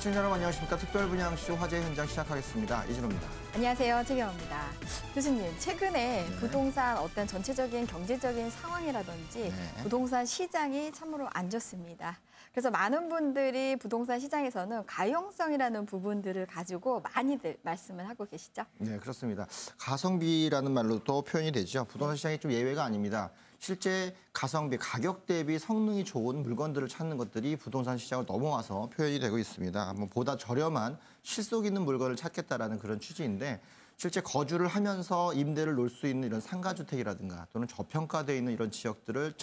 시청자 여러분 안녕하십니까. 특별분양쇼 화재 현장 시작하겠습니다. 이진호입니다. 안녕하세요. 최경호입니다. 교수님, 최근에 부동산 어떤 전체적인 경제적인 상황이라든지 부동산 시장이 참으로 안 좋습니다. 그래서 많은 분들이 부동산 시장에서는 가용성이라는 부분들을 가지고 많이들 말씀을 하고 계시죠? 네, 그렇습니다. 가성비라는 말로도 표현이 되죠. 부동산 시장이 좀 예외가 아닙니다. 실제 가성비, 가격 대비 성능이 좋은 물건들을 찾는 것들이 부동산 시장을 넘어와서 표현이 되고 있습니다. 보다 저렴한 실속 있는 물건을 찾겠다라는 그런 취지인데 실제 거주를 하면서 임대를 놓을 수 있는 이런 상가주택이라든가 또는 저평가되어 있는 이런 지역들을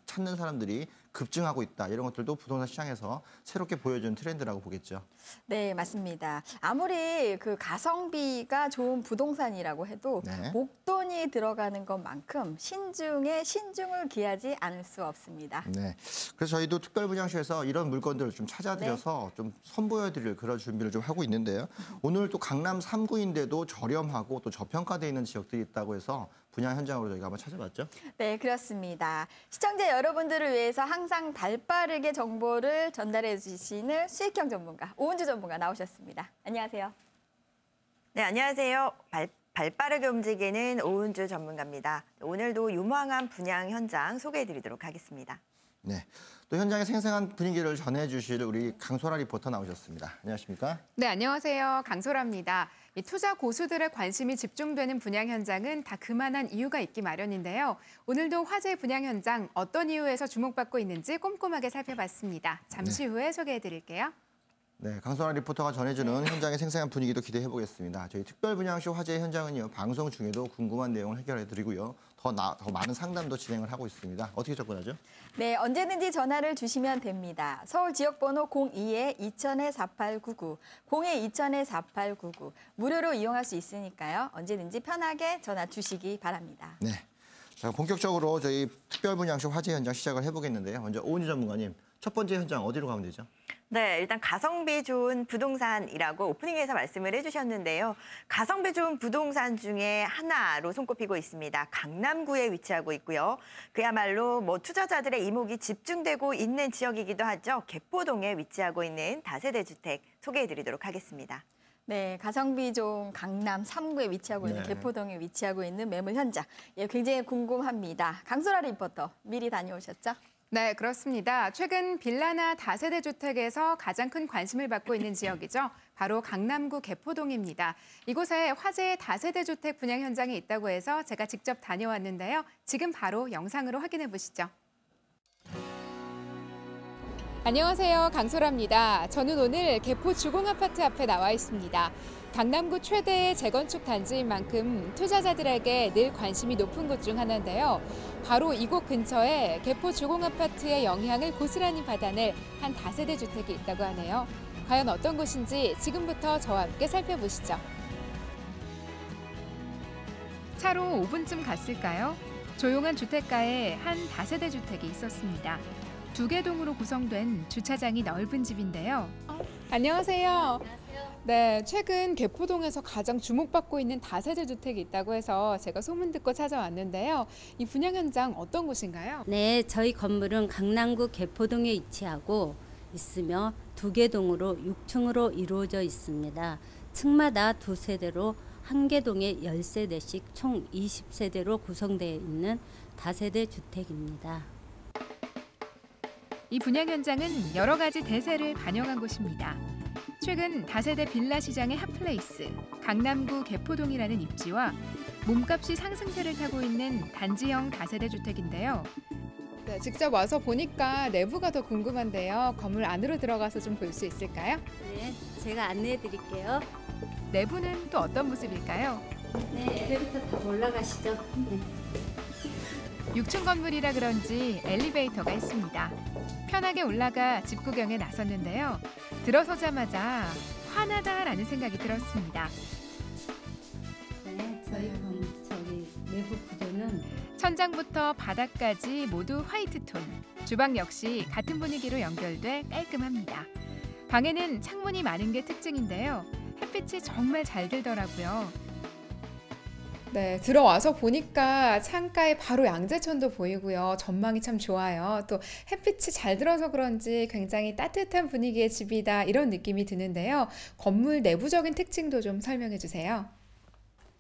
찾는 사람들이 급증하고 있다. 이런 것들도 부동산 시장에서 새롭게 보여주는 트렌드라고 보겠죠. 네, 맞습니다. 아무리 그 가성비가 좋은 부동산이라고 해도 목돈이 들어가는 것만큼 신중에 신중을 기하지 않을 수 없습니다. 네, 그래서 저희도 특별분양쇼에서 이런 물건들을 좀 찾아드려서 좀 선보여드릴 그런 준비를 좀 하고 있는데요. 오늘 또 강남 3구인데도 저렴하고 또 저평가되어 있는 지역들이 있다고 해서 분양 현장으로 저희가 한번 찾아봤죠. 네, 그렇습니다. 시청자 여러분들을 위해서 항상 발빠르게 정보를 전달해 주시는 수익형 전문가, 오은주 전문가 나오셨습니다. 안녕하세요. 네, 안녕하세요. 발빠르게 움직이는 오은주 전문가입니다. 오늘도 유망한 분양 현장 소개해드리도록 하겠습니다. 네, 또 현장의 생생한 분위기를 전해주실 우리 강소라 리포터 나오셨습니다. 안녕하십니까? 네, 안녕하세요. 강소라입니다. 투자 고수들의 관심이 집중되는 분양 현장은 다 그만한 이유가 있기 마련인데요. 오늘도 화재 분양 현장 어떤 이유에서 주목받고 있는지 꼼꼼하게 살펴봤습니다. 잠시 후에 소개해드릴게요. 네, 강소라 리포터가 전해주는 현장의 생생한 분위기도 기대해 보겠습니다. 저희 특별분양쇼 화재 현장은요, 방송 중에도 궁금한 내용을 해결해 드리고요. 더 많은 상담도 진행을 하고 있습니다. 어떻게 접근하죠? 네, 언제든지 전화를 주시면 됩니다. 서울 지역번호 02-2000-4899, 02-2000-4899. 무료로 이용할 수 있으니까요. 언제든지 편하게 전화 주시기 바랍니다. 네, 자, 본격적으로 저희 특별분양쇼 화재 현장 시작을 해보겠는데요. 먼저 오은주 전문가님, 첫 번째 현장 어디로 가면 되죠? 네, 일단 가성비 좋은 부동산이라고 오프닝에서 말씀을 해주셨는데요. 가성비 좋은 부동산 중에 하나로 손꼽히고 있습니다. 강남구에 위치하고 있고요. 그야말로 투자자들의 이목이 집중되고 있는 지역이기도 하죠. 개포동에 위치하고 있는 다세대 주택 소개해드리도록 하겠습니다. 네, 가성비 좋은 강남 3구에 위치하고 있는 개포동에 위치하고 있는 매물 현장. 예, 굉장히 궁금합니다. 강소라 리포터, 미리 다녀오셨죠? 네, 그렇습니다. 최근 빌라나 다세대 주택에서 가장 큰 관심을 받고 있는 지역이죠. 바로 강남구 개포동입니다. 이곳에 화재의 다세대 주택 분양 현장이 있다고 해서 제가 직접 다녀왔는데요. 지금 바로 영상으로 확인해 보시죠. 안녕하세요. 강소라입니다. 저는 오늘 개포 주공아파트 앞에 나와 있습니다. 강남구 최대의 재건축 단지인 만큼 투자자들에게 늘 관심이 높은 곳 중 하나인데요. 바로 이곳 근처에 개포 주공아파트의 영향을 고스란히 받아낼 한 다세대 주택이 있다고 하네요. 과연 어떤 곳인지 지금부터 저와 함께 살펴보시죠. 차로 5분쯤 갔을까요? 조용한 주택가에 한 다세대 주택이 있었습니다. 2개 동으로 구성된 주차장이 넓은 집인데요. 안녕하세요. 네, 최근 개포동에서 가장 주목받고 있는 다세대 주택이 있다고 해서 제가 소문 듣고 찾아왔는데요. 이 분양 현장 어떤 곳인가요? 네, 저희 건물은 강남구 개포동에 위치하고 있으며 2개 동으로 6층으로 이루어져 있습니다. 층마다 2세대로 한 개 동에 10세대씩 총 20세대로 구성되어 있는 다세대 주택입니다. 이 분양 현장은 여러 가지 대세를 반영한 곳입니다. 최근 다세대 빌라 시장의 핫플레이스, 강남구 개포동이라는 입지와 몸값이 상승세를 타고 있는 단지형 다세대 주택인데요. 네, 직접 와서 보니까 내부가 더 궁금한데요. 건물 안으로 들어가서 좀 볼 수 있을까요? 네, 제가 안내해 드릴게요. 내부는 또 어떤 모습일까요? 네, 엘리베이터 다 올라가시죠. 네. 6층 건물이라 그런지 엘리베이터가 있습니다. 편하게 올라가 집 구경에 나섰는데요. 들어서자마자 환하다라는 생각이 들었습니다. 네, 저희 내부 구조는 천장부터 바닥까지 모두 화이트 톤. 주방 역시 같은 분위기로 연결돼 깔끔합니다. 방에는 창문이 많은 게 특징인데요. 햇빛이 정말 잘 들더라고요. 네, 들어와서 보니까 창가에 바로 양재천도 보이고요. 전망이 참 좋아요. 또 햇빛이 잘 들어서 그런지 굉장히 따뜻한 분위기의 집이다 이런 느낌이 드는데요. 건물 내부적인 특징도 좀 설명해 주세요.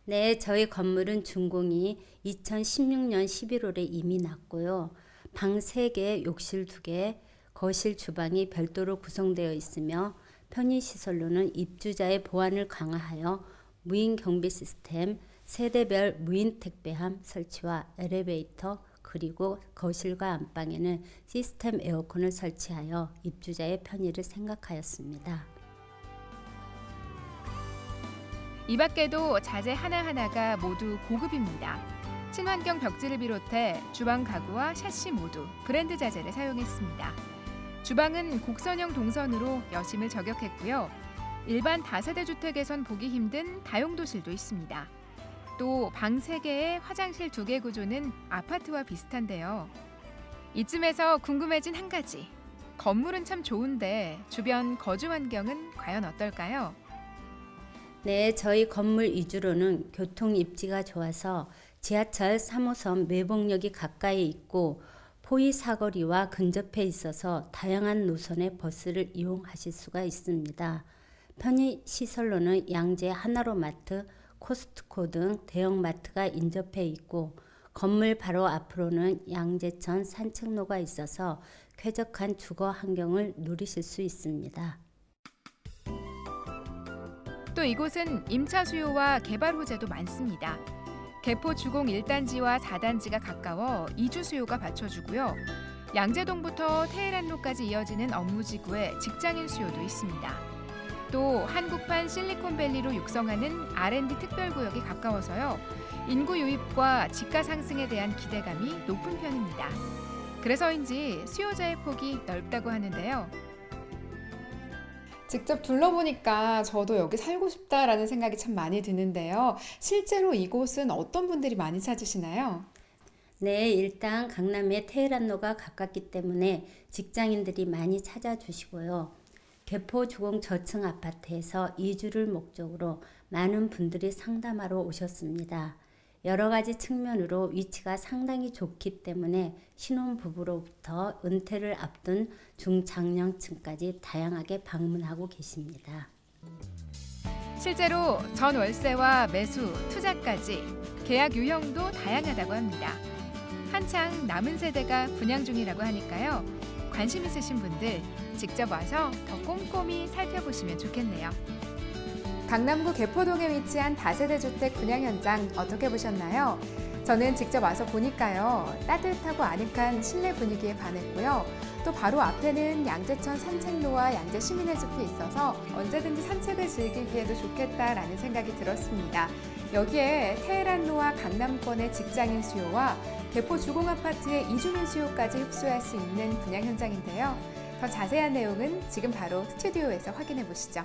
네, 저희 건물은 준공이 2016년 11월에 이미 났고요. 방 3개, 욕실 2개, 거실, 주방이 별도로 구성되어 있으며 편의시설로는 입주자의 보안을 강화하여 무인 경비 시스템, 세대별 무인 택배함 설치와 엘리베이터, 그리고 거실과 안방에는 시스템 에어컨을 설치하여 입주자의 편의를 생각하였습니다. 이 밖에도 자재 하나하나가 모두 고급입니다. 친환경 벽지를 비롯해 주방 가구와 샤시 모두 브랜드 자재를 사용했습니다. 주방은 곡선형 동선으로 여심을 저격했고요. 일반 다세대 주택에선 보기 힘든 다용도실도 있습니다. 또 방 3개에 화장실 2개 구조는 아파트와 비슷한데요. 이쯤에서 궁금해진 한 가지. 건물은 참 좋은데 주변 거주 환경은 과연 어떨까요? 네, 저희 건물 위주로는 교통 입지가 좋아서 지하철 3호선 매봉역이 가까이 있고 포이 사거리와 근접해 있어서 다양한 노선의 버스를 이용하실 수가 있습니다. 편의 시설로는 양재 하나로마트, 코스트코 등 대형 마트가 인접해 있고 건물 바로 앞으로는 양재천 산책로가 있어서 쾌적한 주거 환경을 누리실 수 있습니다. 또 이곳은 임차 수요와 개발 호재도 많습니다. 개포 주공 1단지와 4단지가 가까워 이주 수요가 받쳐주고요. 양재동부터 테헤란로까지 이어지는 업무지구에 직장인 수요도 있습니다. 또 한국판 실리콘밸리로 육성하는 R&D 특별구역이 가까워서요. 인구 유입과 집가 상승에 대한 기대감이 높은 편입니다. 그래서인지 수요자의 폭이 넓다고 하는데요. 직접 둘러보니까 저도 여기 살고 싶다라는 생각이 참 많이 드는데요. 실제로 이곳은 어떤 분들이 많이 찾으시나요? 네, 일단 강남에 테헤란로가 가깝기 때문에 직장인들이 많이 찾아주시고요. 개포 주공 저층 아파트에서 이주를 목적으로 많은 분들이 상담하러 오셨습니다. 여러 가지 측면으로 위치가 상당히 좋기 때문에 신혼부부로부터 은퇴를 앞둔 중장년층까지 다양하게 방문하고 계십니다. 실제로 전월세와 매수, 투자까지 계약 유형도 다양하다고 합니다. 한창 남은 세대가 분양 중이라고 하니까요. 관심 있으신 분들 직접 와서 더 꼼꼼히 살펴보시면 좋겠네요. 강남구 개포동에 위치한 다세대 주택 분양 현장 어떻게 보셨나요? 저는 직접 와서 보니까요. 따뜻하고 아늑한 실내 분위기에 반했고요. 또 바로 앞에는 양재천 산책로와 양재 시민의 숲이 있어서 언제든지 산책을 즐기기에도 좋겠다라는 생각이 들었습니다. 여기에 테헤란로와 강남권의 직장인 수요와 개포 주공아파트의 이주민 수요까지 흡수할 수 있는 분양 현장인데요. 더 자세한 내용은 지금 바로 스튜디오에서 확인해 보시죠.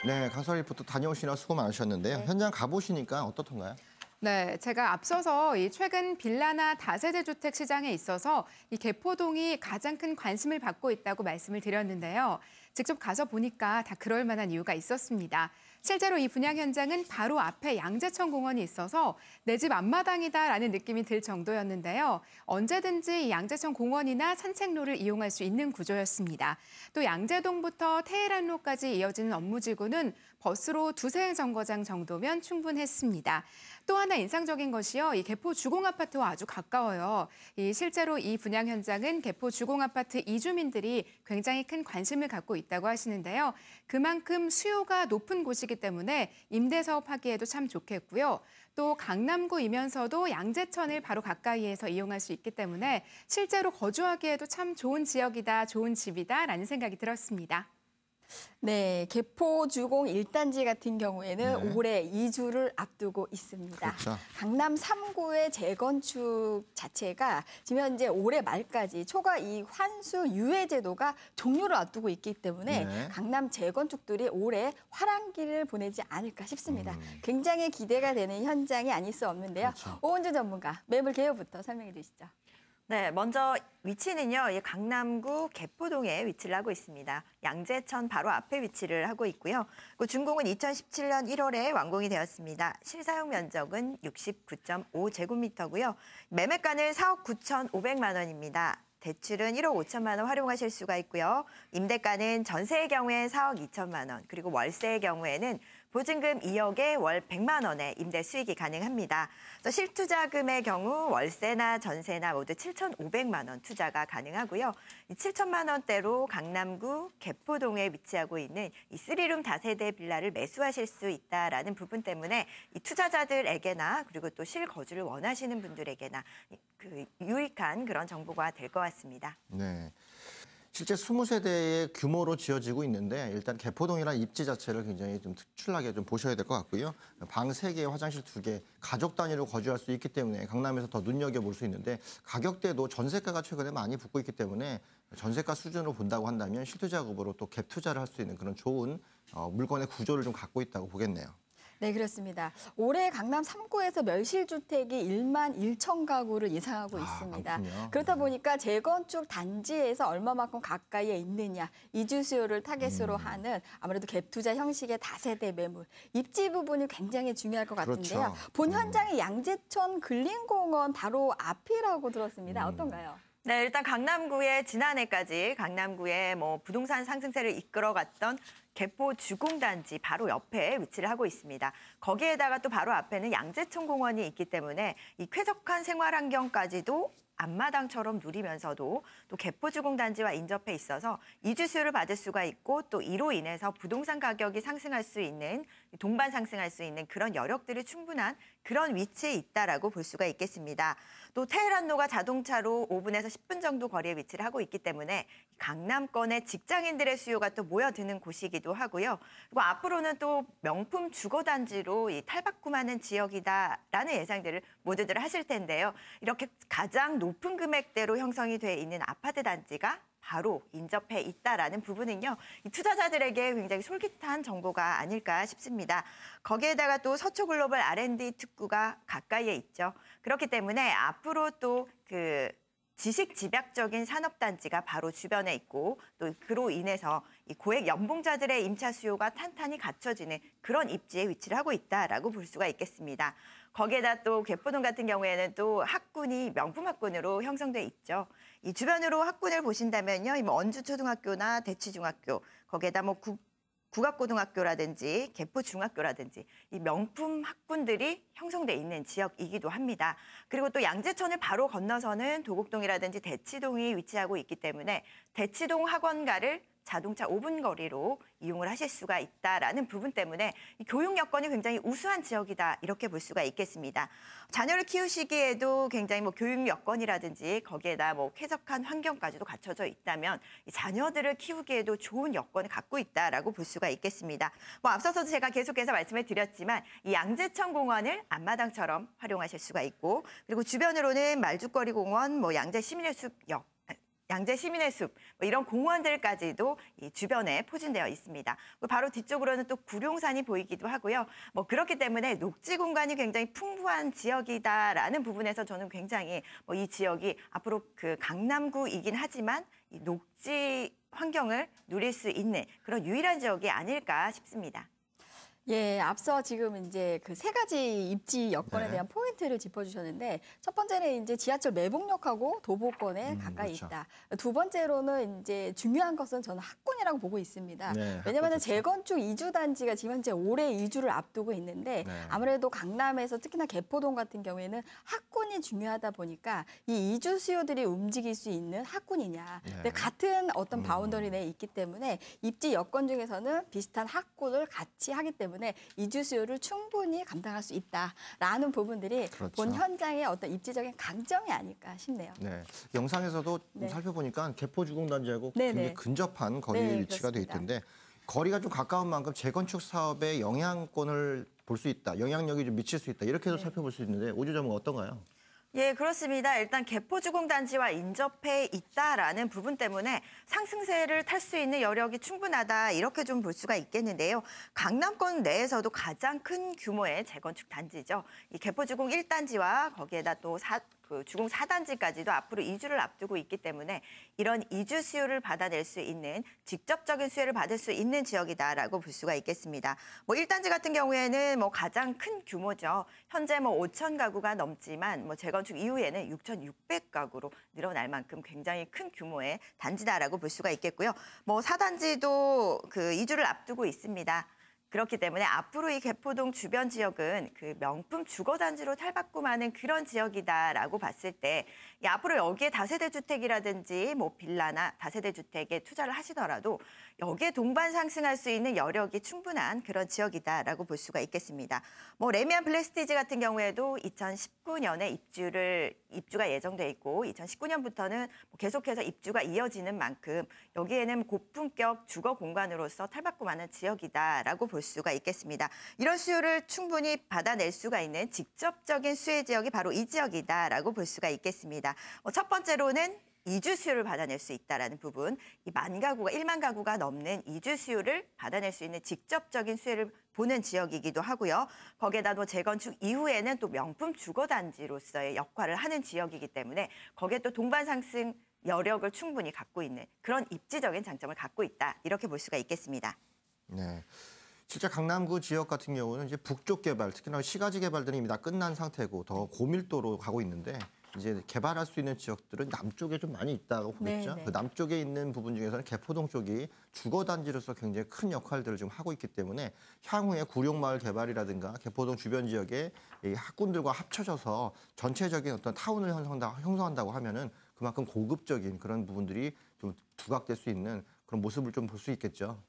네, 가설 리포터 다녀오시느라 수고 많으셨는데요. 현장 가보시니까 어떻던가요? 네, 제가 앞서서 이 최근 빌라나 다세대 주택 시장에 있어서 이 개포동이 가장 큰 관심을 받고 있다고 말씀을 드렸는데요. 직접 가서 보니까 다 그럴 만한 이유가 있었습니다. 실제로 이 분양 현장은 바로 앞에 양재천 공원이 있어서 내 집 앞마당이다라는 느낌이 들 정도였는데요. 언제든지 이 양재천 공원이나 산책로를 이용할 수 있는 구조였습니다. 또 양재동부터 테헤란로까지 이어지는 업무지구는 버스로 2세 정거장 정도면 충분했습니다. 또 하나 인상적인 것이요. 이 개포 주공아파트와 아주 가까워요. 실제로 이 분양 현장은 개포 주공아파트 이주민들이 굉장히 큰 관심을 갖고 있다고 하시는데요. 그만큼 수요가 높은 곳이기 때문에 임대 사업하기에도 참 좋겠고요. 또 강남구이면서도 양재천을 바로 가까이에서 이용할 수 있기 때문에 실제로 거주하기에도 참 좋은 지역이다, 좋은 집이다라는 생각이 들었습니다. 네, 개포 주공 1단지 같은 경우에는 네. 올해 이주를 앞두고 있습니다. 그렇죠. 강남 3구의 재건축 자체가 지금 현재 올해 말까지 초과 이 환수 유예 제도가 종료를 앞두고 있기 때문에 네. 강남 재건축들이 올해 화랑기를 보내지 않을까 싶습니다. 굉장히 기대가 되는 현장이 아닐 수 없는데요. 그렇죠. 오은주 전문가, 매물 개요부터 설명해 주시죠. 네, 먼저 위치는요, 이 강남구 개포동에 위치를 하고 있습니다. 양재천 바로 앞에 위치를 하고 있고요. 그 준공은 2017년 1월에 완공이 되었습니다. 실사용 면적은 69.5제곱미터고요. 매매가는 4억 9,500만 원입니다. 대출은 1억 5천만 원 활용하실 수가 있고요. 임대가는 전세의 경우엔 4억 2천만 원, 그리고 월세의 경우에는 보증금 2억에 월 100만 원의 임대 수익이 가능합니다. 그래서 실투자금의 경우 월세나 전세나 모두 7,500만 원 투자가 가능하고요. 이 7천만 원대로 강남구 개포동에 위치하고 있는 이 3룸 다세대 빌라를 매수하실 수 있다라는 부분 때문에 이 투자자들에게나 그리고 또 실거주를 원하시는 분들에게나 그 유익한 그런 정보가 될 것 같습니다. 네. 실제 20세대의 규모로 지어지고 있는데 일단 개포동이라는 입지 자체를 굉장히 좀 특출나게 좀 보셔야 될 것 같고요. 방 3개, 화장실 2개, 가족 단위로 거주할 수 있기 때문에 강남에서 더 눈여겨볼 수 있는데 가격대도 전세가가 최근에 많이 붙고 있기 때문에 전세가 수준으로 본다고 한다면 실투자급으로 또 갭 투자를 할 수 있는 그런 좋은 물건의 구조를 좀 갖고 있다고 보겠네요. 네, 그렇습니다. 올해 강남 3구에서 멸실주택이 1만 1천 가구를 예상하고 있습니다. 많군요. 그렇다 보니까 재건축 단지에서 얼마만큼 가까이에 있느냐, 이주 수요를 타겟으로 하는 아무래도 갭 투자 형식의 다세대 매물, 입지 부분이 굉장히 중요할 것 같은데요. 그렇죠. 본 현장이 양재천 근린공원 바로 앞이라고 들었습니다. 어떤가요? 네, 일단 강남구에 지난해까지 강남구에 뭐 부동산 상승세를 이끌어갔던 개포 주공단지 바로 옆에 위치를 하고 있습니다. 거기에다가 또 바로 앞에는 양재천 공원이 있기 때문에 이 쾌적한 생활 환경까지도 앞마당처럼 누리면서도 또 개포주공단지와 인접해 있어서 이주 수요를 받을 수가 있고 또 이로 인해서 부동산 가격이 상승할 수 있는 동반 상승할 수 있는 그런 여력들이 충분한 그런 위치에 있다라고 볼 수가 있겠습니다. 또 테헤란로가 자동차로 5분에서 10분 정도 거리에 위치를 하고 있기 때문에 강남권의 직장인들의 수요가 또 모여드는 곳이기도 하고요. 그리고 앞으로는 또 명품 주거단지로 이 탈바꿈하는 지역이다라는 예상들을 모두들 하실 텐데요. 이렇게 가장 높은 금액대로 형성이 돼 있는 아파트 단지가 바로 인접해 있다라는 부분은요. 이 투자자들에게 굉장히 솔깃한 정보가 아닐까 싶습니다. 거기에다가 또 서초글로벌 R&D 특구가 가까이에 있죠. 그렇기 때문에 앞으로 또 그 지식 집약적인 산업단지가 바로 주변에 있고 또 그로 인해서 이 고액 연봉자들의 임차 수요가 탄탄히 갖춰지는 그런 입지에 위치를 하고 있다라고 볼 수가 있겠습니다. 거기에다 또 개포동 같은 경우에는 또 학군이 명품 학군으로 형성돼 있죠. 이 주변으로 학군을 보신다면요, 뭐 언주초등학교나 대치중학교, 거기에다 뭐 국악고등학교라든지 개포중학교라든지 이 명품 학군들이 형성돼 있는 지역이기도 합니다. 그리고 또 양재천을 바로 건너서는 도곡동이라든지 대치동이 위치하고 있기 때문에 대치동 학원가를 자동차 5분 거리로 이용을 하실 수가 있다라는 부분 때문에 교육 여건이 굉장히 우수한 지역이다 이렇게 볼 수가 있겠습니다. 자녀를 키우시기에도 굉장히 뭐 교육 여건이라든지 거기에다 뭐 쾌적한 환경까지도 갖춰져 있다면 이 자녀들을 키우기에도 좋은 여건을 갖고 있다라고 볼 수가 있겠습니다. 뭐 앞서서도 제가 계속해서 말씀을 드렸지만 이 양재천 공원을 앞마당처럼 활용하실 수가 있고 그리고 주변으로는 말죽거리 공원, 뭐 양재 시민의 숲역, 양재 시민의 숲, 뭐 이런 공원들까지도 이 주변에 포진되어 있습니다. 바로 뒤쪽으로는 또 구룡산이 보이기도 하고요. 뭐 그렇기 때문에 녹지 공간이 굉장히 풍부한 지역이다라는 부분에서 저는 굉장히 뭐 이 지역이 앞으로 그 강남구이긴 하지만 이 녹지 환경을 누릴 수 있는 그런 유일한 지역이 아닐까 싶습니다. 예, 앞서 지금 이제 그 3가지 입지 여건에 대한 포인트를 짚어주셨는데 첫 번째는 이제 지하철 매봉역하고 도보권에 가까이 그렇죠. 있다. 두 번째로는 이제 중요한 것은 저는 학군이라고 보고 있습니다. 네, 왜냐하면 학군 좋죠. 재건축 이주 단지가 지금 현재 올해 이주를 앞두고 있는데 네. 아무래도 강남에서 특히나 개포동 같은 경우에는 학군이 중요하다 보니까 이 이주 수요들이 움직일 수 있는 학군이냐. 네. 근데 같은 어떤 바운더리 내에 있기 때문에 입지 여건 중에서는 비슷한 학군을 같이 하기 때문에 이주 수요를 충분히 감당할 수 있다라는 부분들이 그렇죠. 본 현장의 어떤 입지적인 강점이 아닐까 싶네요. 네, 영상에서도 네. 살펴보니까 개포주공단지하고 네네. 굉장히 근접한 거리에 네, 위치가 돼 그렇습니다. 있던데 거리가 좀 가까운 만큼 재건축 사업에 영향권을 볼 수 있다, 영향력이 좀 미칠 수 있다 이렇게도 네. 살펴볼 수 있는데 오주점은 어떤가요? 예, 그렇습니다. 일단 개포주공단지와 인접해 있다라는 부분 때문에 상승세를 탈 수 있는 여력이 충분하다 이렇게 좀 볼 수가 있겠는데요. 강남권 내에서도 가장 큰 규모의 재건축 단지죠. 이 개포주공 1단지와 거기에다 또 그 주공 4단지까지도 앞으로 이주를 앞두고 있기 때문에 이런 이주 수요를 받아낼 수 있는 직접적인 수혜를 받을 수 있는 지역이다라고 볼 수가 있겠습니다. 뭐 1단지 같은 경우에는 뭐 가장 큰 규모죠. 현재 뭐 5천 가구가 넘지만 뭐 재건축 이후에는 6,600가구로 늘어날 만큼 굉장히 큰 규모의 단지다라고 볼 수가 있겠고요. 뭐 4단지도 그 이주를 앞두고 있습니다. 그렇기 때문에 앞으로 이 개포동 주변 지역은 그 명품 주거단지로 탈바꿈하는 그런 지역이다라고 봤을 때 앞으로 여기에 다세대 주택이라든지 뭐 빌라나 다세대 주택에 투자를 하시더라도 여기에 동반 상승할 수 있는 여력이 충분한 그런 지역이다라고 볼 수가 있겠습니다. 뭐 레미안 플레스티지 같은 경우에도 2019년에 입주가 예정돼 있고 2019년부터는 계속해서 입주가 이어지는 만큼 여기에는 고품격 주거 공간으로서 탈바꿈하는 지역이다라고 볼 수가 있겠습니다. 이런 수요를 충분히 받아낼 수가 있는 직접적인 수혜 지역이 바로 이 지역이다라고 볼 수가 있겠습니다. 첫 번째로는 이주 수요를 받아낼 수 있다라는 부분, 이 1만 가구가 넘는 이주 수요를 받아낼 수 있는 직접적인 수혜를 보는 지역이기도 하고요. 거기에다 또 재건축 이후에는 또 명품 주거단지로서의 역할을 하는 지역이기 때문에 거기에 또 동반 상승 여력을 충분히 갖고 있는 그런 입지적인 장점을 갖고 있다. 이렇게 볼 수가 있겠습니다. 네. 실제 강남구 지역 같은 경우는 이제 북쪽 개발, 특히나 시가지 개발들이 이미 다 끝난 상태고 더 고밀도로 가고 있는데 이제 개발할 수 있는 지역들은 남쪽에 좀 많이 있다고 보겠죠. 네. 그 남쪽에 있는 부분 중에서는 개포동 쪽이 주거단지로서 굉장히 큰 역할들을 지금 하고 있기 때문에 향후에 구룡마을 개발이라든가 개포동 주변 지역의 이 학군들과 합쳐져서 전체적인 어떤 타운을 형성한다고 하면은 그만큼 고급적인 그런 부분들이 좀 두각될 수 있는 그런 모습을 좀 볼 수 있겠죠.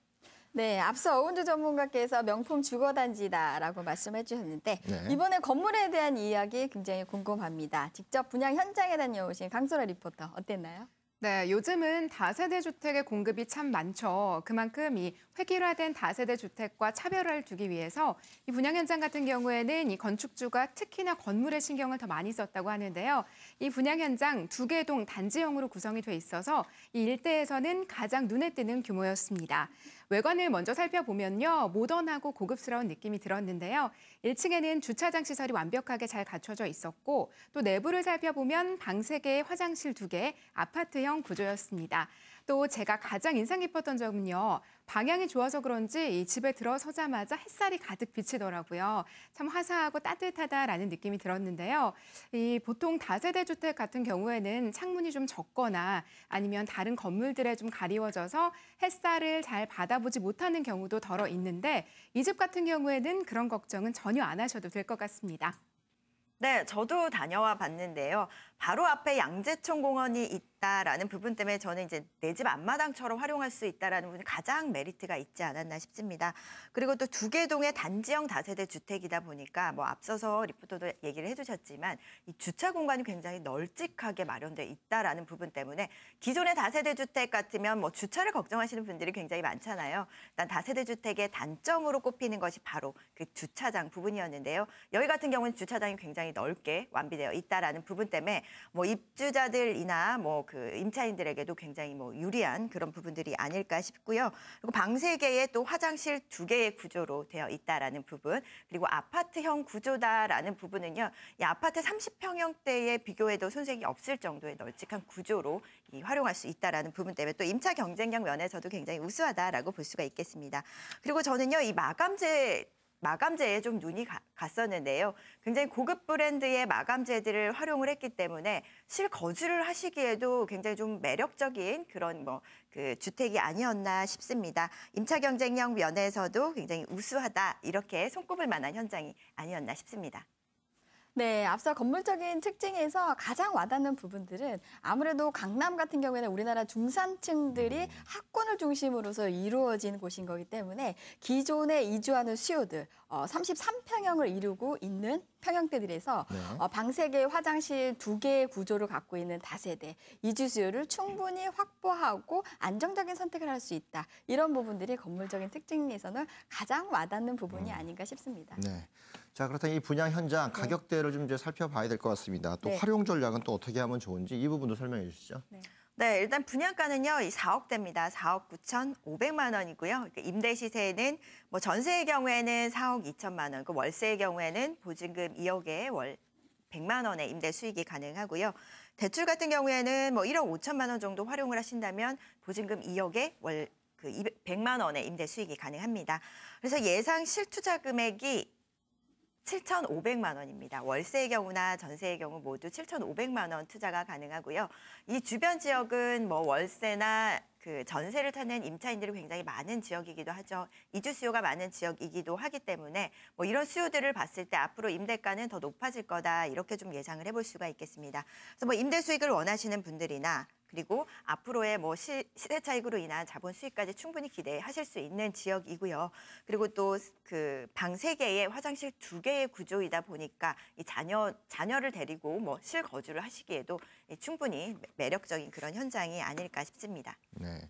네, 앞서 어운주 전문가께서 명품 주거단지다라고 말씀해 주셨는데 네. 이번에 건물에 대한 이야기 굉장히 궁금합니다. 직접 분양 현장에 다녀오신 강소라 리포터 어땠나요? 네, 요즘은 다세대 주택의 공급이 참 많죠. 그만큼 이 획일화된 다세대 주택과 차별화를 두기 위해서 이 분양 현장 같은 경우에는 이 건축주가 특히나 건물에 신경을 더 많이 썼다고 하는데요. 이 분양 현장 2개 동 단지형으로 구성이 돼 있어서 이 일대에서는 가장 눈에 띄는 규모였습니다. 외관을 먼저 살펴보면요. 모던하고 고급스러운 느낌이 들었는데요. 1층에는 주차장 시설이 완벽하게 잘 갖춰져 있었고 또 내부를 살펴보면 방 3개, 화장실 2개, 아파트형 구조였습니다. 또 제가 가장 인상 깊었던 점은요. 방향이 좋아서 그런지 이 집에 들어서자마자 햇살이 가득 비치더라고요. 참 화사하고 따뜻하다라는 느낌이 들었는데요. 이 보통 다세대 주택 같은 경우에는 창문이 좀 적거나 아니면 다른 건물들에 좀 가리워져서 햇살을 잘 받아보지 못하는 경우도 덜어 있는데 이 집 같은 경우에는 그런 걱정은 전혀 안 하셔도 될 것 같습니다. 네, 저도 다녀와 봤는데요. 바로 앞에 양재천 공원이 있다라는 부분 때문에 저는 이제 내 집 앞마당처럼 활용할 수 있다라는 부분이 가장 메리트가 있지 않았나 싶습니다. 그리고 또 2개 동의 단지형 다세대 주택이다 보니까 뭐 앞서서 리포터도 얘기를 해주셨지만 이 주차 공간이 굉장히 널찍하게 마련돼 있다라는 부분 때문에 기존의 다세대 주택 같으면 뭐 주차를 걱정하시는 분들이 굉장히 많잖아요. 일단 다세대 주택의 단점으로 꼽히는 것이 바로 그 주차장 부분이었는데요. 여기 같은 경우는 주차장이 굉장히 넓게 완비되어 있다라는 부분 때문에 뭐 입주자들이나 뭐 그 임차인들에게도 굉장히 뭐 유리한 그런 부분들이 아닐까 싶고요. 그리고 방 3개에 또 화장실 2개의 구조로 되어 있다라는 부분, 그리고 아파트형 구조다라는 부분은요. 이 아파트 30평형대에 비교해도 손색이 없을 정도의 널찍한 구조로 활용할 수 있다라는 부분 때문에 또 임차 경쟁력 면에서도 굉장히 우수하다라고 볼 수가 있겠습니다. 그리고 저는요, 이 마감재에 좀 눈이 갔었는데요. 굉장히 고급 브랜드의 마감재들을 활용을 했기 때문에 실거주를 하시기에도 굉장히 좀 매력적인 그런 그 주택이 아니었나 싶습니다. 임차 경쟁력 면에서도 굉장히 우수하다, 이렇게 손꼽을 만한 현장이 아니었나 싶습니다. 네, 앞서 건물적인 특징에서 가장 와닿는 부분들은 아무래도 강남 같은 경우에는 우리나라 중산층들이 학군을 중심으로서 이루어진 곳인 거기 때문에 기존에 이주하는 수요들, 33평형을 이루고 있는 평형대들에서 방 3개, 화장실 2개의 구조를 갖고 있는 다세대, 이주 수요를 충분히 확보하고 안정적인 선택을 할 수 있다. 이런 부분들이 건물적인 특징에서는 가장 와닿는 부분이 아닌가 싶습니다. 네. 자, 그렇다면 이 분양 현장 가격대를 좀 이제 살펴봐야 될 것 같습니다. 또 활용 전략은 또 어떻게 하면 좋은지 이 부분도 설명해 주시죠. 네, 일단 분양가는요, 이 4억대입니다. 4억 9,500만 원이고요. 임대 시세는 뭐 전세의 경우에는 4억 2천만 원, 그 월세의 경우에는 보증금 2억에 100만 원의 임대 수익이 가능하고요. 대출 같은 경우에는 뭐 1억 5천만 원 정도 활용을 하신다면 보증금 2억에 월 100만 원의 임대 수익이 가능합니다. 그래서 예상 실투자 금액이 7,500만 원입니다. 월세의 경우나 전세의 경우 모두 7,500만 원 투자가 가능하고요. 이 주변 지역은 뭐 월세나 그 전세를 찾는 임차인들이 굉장히 많은 지역이기도 하죠. 이주 수요가 많은 지역이기도 하기 때문에 뭐 이런 수요들을 봤을 때 앞으로 임대가는 더 높아질 거다 이렇게 좀 예상을 해볼 수가 있겠습니다. 그래서 뭐 임대 수익을 원하시는 분들이나 그리고 앞으로의 뭐 시세 차익으로 인한 자본 수익까지 충분히 기대하실 수 있는 지역이고요. 그리고 또 그 방 3개에 화장실 2개의 구조이다 보니까 이 자녀를 데리고 뭐 실거주를 하시기에도 충분히 매력적인 그런 현장이 아닐까 싶습니다. 네.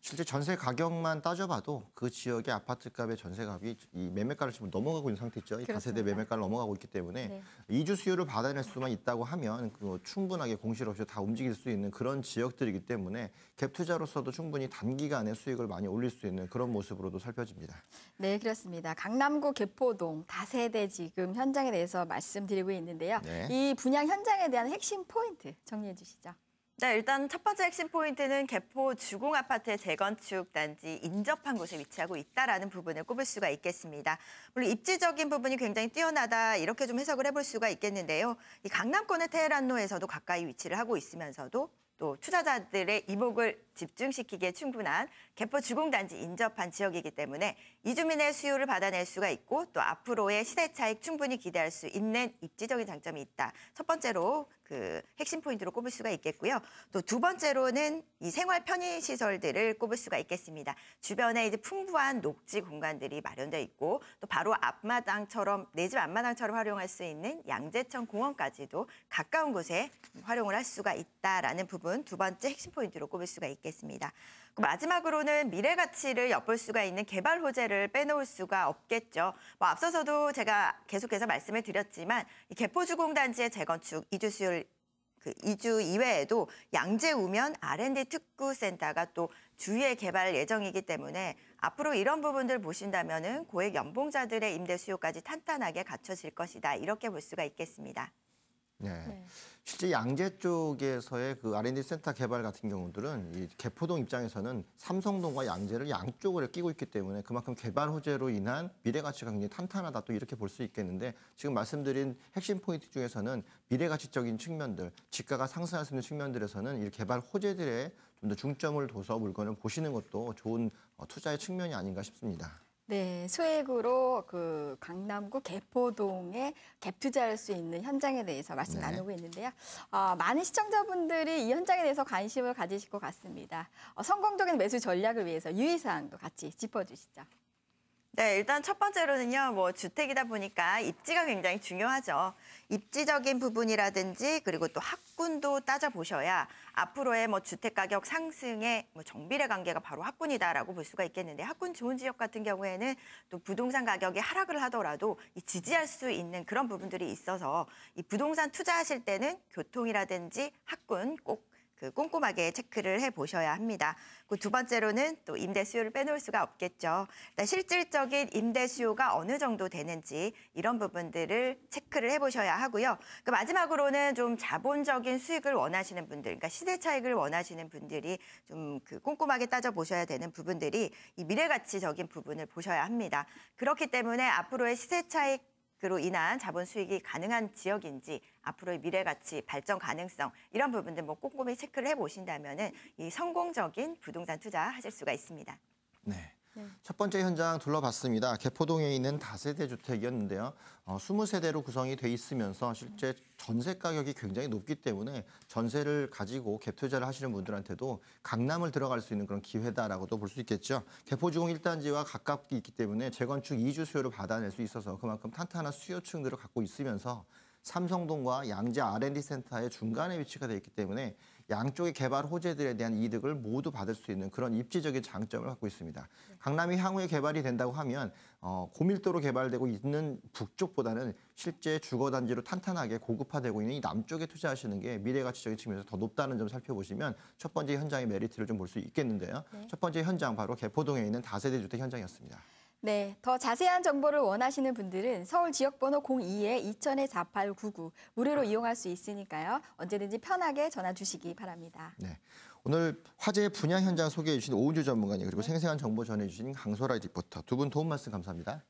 실제 전세 가격만 따져봐도 그 지역의 아파트값의 전세값이 이 매매가를 지금 넘어가고 있는 상태죠. 이 다세대 매매가를 넘어가고 있기 때문에 네. 이주 수요를 받아낼 수만 있다고 하면 그 충분하게 공실 없이 다 움직일 수 있는 그런 지역들이기 때문에 갭 투자로서도 충분히 단기간에 수익을 많이 올릴 수 있는 그런 모습으로도 살펴집니다. 네, 그렇습니다. 강남구 개포동 다세대 지금 현장에 대해서 말씀드리고 있는데요. 네. 이 분양 현장에 대한 핵심 포인트 정리해 주시죠. 네, 일단 첫 번째 핵심 포인트는 개포 주공 아파트의 재건축 단지 인접한 곳에 위치하고 있다라는 부분을 꼽을 수가 있겠습니다. 물론 입지적인 부분이 굉장히 뛰어나다 이렇게 좀 해석을 해볼 수가 있겠는데요. 이 강남권의 테헤란로에서도 가까이 위치를 하고 있으면서도 또 투자자들의 이목을 집중시키기에 충분한 개포 주공단지 인접한 지역이기 때문에 이주민의 수요를 받아낼 수가 있고 또 앞으로의 시세 차익 충분히 기대할 수 있는 입지적인 장점이 있다. 첫 번째로 그 핵심 포인트로 꼽을 수가 있겠고요. 또 두 번째로는 이 생활 편의 시설들을 꼽을 수가 있겠습니다. 주변에 이제 풍부한 녹지 공간들이 마련돼 있고 또 바로 앞마당처럼 내 집 앞마당처럼 활용할 수 있는 양재천 공원까지도 가까운 곳에 활용을 할 수가 있다라는 부분 두 번째 핵심 포인트로 꼽을 수가 있겠습니다. 마지막으로는 미래 가치를 엿볼 수가 있는 개발 호재를 빼놓을 수가 없겠죠. 뭐 앞서서도 제가 계속해서 말씀을 드렸지만 이 개포주공단지의 재건축 이주 수요를 이주 이외에도 양재 우면 R&D 특구센터가 또 주위에 개발 예정이기 때문에 앞으로 이런 부분들 보신다면은 고액 연봉자들의 임대 수요까지 탄탄하게 갖춰질 것이다 이렇게 볼 수가 있겠습니다. 네. 실제 양재 쪽에서의 그 R&D 센터 개발 같은 경우들은 이 개포동 입장에서는 삼성동과 양재를 양쪽을 끼고 있기 때문에 그만큼 개발 호재로 인한 미래 가치가 굉장히 탄탄하다 또 이렇게 볼 수 있겠는데 지금 말씀드린 핵심 포인트 중에서는 미래 가치적인 측면들, 지가가 상승할 수 있는 측면들에서는 이 개발 호재들에 좀 더 중점을 둬서 물건을 보시는 것도 좋은 투자의 측면이 아닌가 싶습니다. 네, 소액으로 그 강남구 개포동에 갭 투자할 수 있는 현장에 대해서 말씀 나누고 있는데요. 많은 시청자분들이 이 현장에 대해서 관심을 가지실 것 같습니다. 성공적인 매수 전략을 위해서 유의사항도 같이 짚어주시죠. 네, 일단 첫 번째로는요, 뭐 주택이다 보니까 입지가 굉장히 중요하죠. 입지적인 부분이라든지 그리고 또 학군도 따져보셔야 앞으로의 뭐 주택 가격 상승의 뭐 정비례 관계가 바로 학군이다라고 볼 수가 있겠는데 학군 좋은 지역 같은 경우에는 또 부동산 가격이 하락을 하더라도 이 지지할 수 있는 그런 부분들이 있어서 이 부동산 투자하실 때는 교통이라든지 학군 꼭 꼼꼼하게 체크를 해보셔야 합니다. 그 두 번째로는 또 임대 수요를 빼놓을 수가 없겠죠. 일단 실질적인 임대 수요가 어느 정도 되는지 이런 부분들을 체크를 해보셔야 하고요. 그 마지막으로는 좀 자본적인 수익을 원하시는 분들, 그러니까 시세 차익을 원하시는 분들이 좀 꼼꼼하게 따져보셔야 되는 부분들이 이 미래가치적인 부분을 보셔야 합니다. 그렇기 때문에 앞으로의 시세 차익 으로 인한 자본 수익이 가능한 지역인지 앞으로의 미래 가치 발전 가능성 이런 부분들 뭐 꼼꼼히 체크를 해보신다면은 이 성공적인 부동산 투자하실 수가 있습니다. 네. 첫 번째 현장 둘러봤습니다. 개포동에 있는 다세대 주택이었는데요. 20세대로 구성이 돼 있으면서 실제 전세 가격이 굉장히 높기 때문에 전세를 가지고 갭 투자를 하시는 분들한테도 강남을 들어갈 수 있는 그런 기회다라고도 볼 수 있겠죠. 개포주공 1단지와 가깝게 있기 때문에 재건축 이주 수요를 받아낼 수 있어서 그만큼 탄탄한 수요층들을 갖고 있으면서 삼성동과 양재 R&D 센터의 중간에 위치가 돼 있기 때문에 양쪽의 개발 호재들에 대한 이득을 모두 받을 수 있는 그런 입지적인 장점을 갖고 있습니다. 강남이 향후에 개발이 된다고 하면 고밀도로 개발되고 있는 북쪽보다는 실제 주거단지로 탄탄하게 고급화되고 있는 이 남쪽에 투자하시는 게 미래가치적인 측면에서 더 높다는 점 살펴보시면 첫 번째 현장의 메리트를 좀 볼 수 있겠는데요. 첫 번째 현장 바로 개포동에 있는 다세대 주택 현장이었습니다. 네, 더 자세한 정보를 원하시는 분들은 서울 지역번호 02-2000-4899 무료로 이용할 수 있으니까요. 언제든지 편하게 전화 주시기 바랍니다. 네. 오늘 화재 분양 현장 소개해 주신 오은주 전문가님 그리고 생생한 정보 전해 주신 강소라 리포터 두 분 도움 말씀 감사합니다.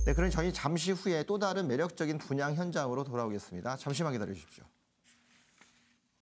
네, 그럼 저희 잠시 후에 또 다른 매력적인 분양 현장으로 돌아오겠습니다. 잠시만 기다려 주십시오.